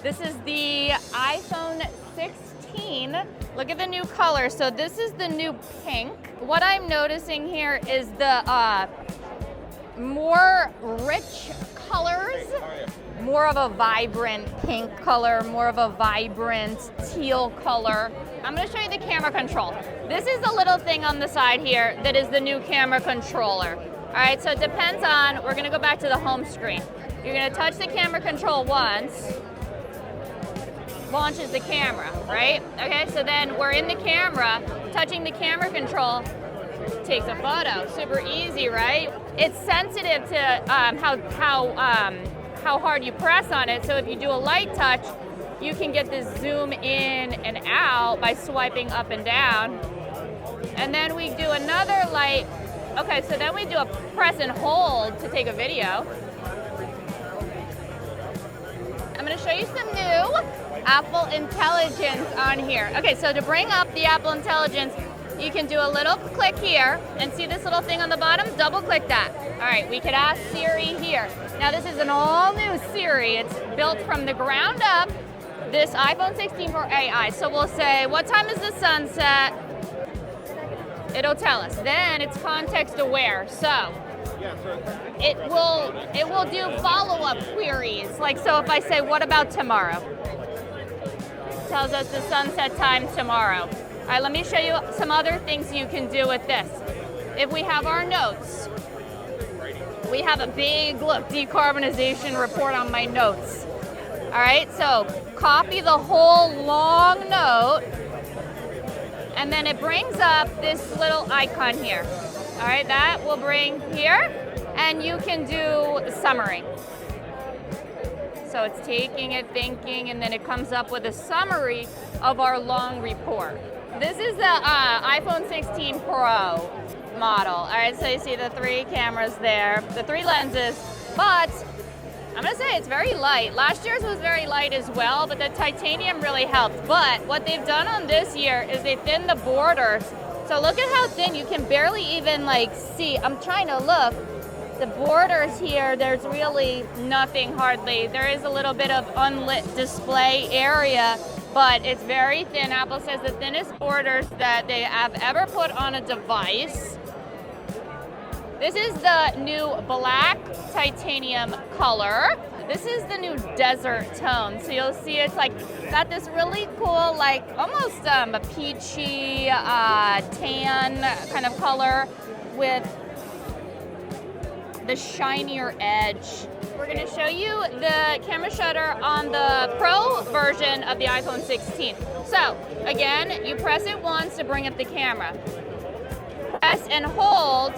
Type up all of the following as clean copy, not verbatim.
This is the iPhone 16. Look at the new color. So this is the new pink. What I'm noticing here is the more rich colors, more of a vibrant pink color, more of a vibrant teal color. I'm gonna show you the camera control. This is the little thing on the side here that is the new camera controller. All right, so it depends on, we're gonna go back to the home screen. You're gonna touch the camera control once, launches the camera, right? Okay, so then we're in the camera, touching the camera control takes a photo. Super easy, right? It's sensitive to how hard you press on it. So if you do a light touch, you can get this zoom in and out by swiping up and down. And then we do another light. Okay, so then we do a press and hold to take a video. I'm gonna show you some new Apple Intelligence on here. Okay, so to bring up the Apple Intelligence, you can do a little click here and see this little thing on the bottom, double click that. All right, we could ask Siri here. Now this is an all new Siri. It's built from the ground up, this iPhone 16 for AI. So we'll say, what time is the sunset? It'll tell us. Then it's context aware. So it will do follow-up queries. Like, so if I say, what about tomorrow? It tells us the sunset time tomorrow. All right, let me show you some other things you can do with this. If we have our notes, we have a big, look, decarbonization report on my notes. All right, so copy the whole long note, and then it brings up this little icon here. All right, that will bring here, and you can do summary. So it's taking it, thinking, and then it comes up with a summary of our long report. This is the iPhone 16 Pro model. All right, so you see the 3 cameras there, the 3 lenses, but I'm gonna say it's very light. Last year's was very light as well, but the titanium really helped. But what they've done on this year is they thinned the borders. So look at how thin, you can barely even like see. I'm trying to look. The borders here, there's really nothing hardly. There is a little bit of unlit display area, but it's very thin. Apple says the thinnest borders that they have ever put on a device. This is the new black titanium color. This is the new desert tone. So you'll see it's like got this really cool, like almost a peachy tan kind of color with the shinier edge. We're gonna show you the camera shutter on the Pro version of the iPhone 16. So again, you press it once to bring up the camera. Press and hold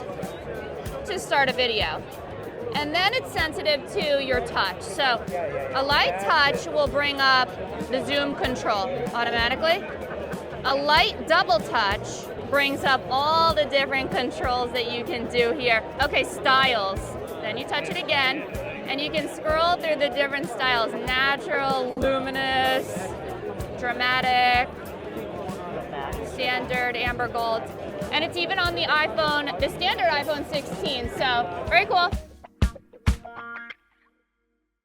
to start a video. And then it's sensitive to your touch. So a light touch will bring up the zoom control automatically. A light double touch brings up all the different controls that you can do here. Okay, styles. Then you touch it again, and you can scroll through the different styles. Natural, luminous, dramatic, standard, amber gold. And it's even on the iPhone, the standard iPhone 16, so very cool.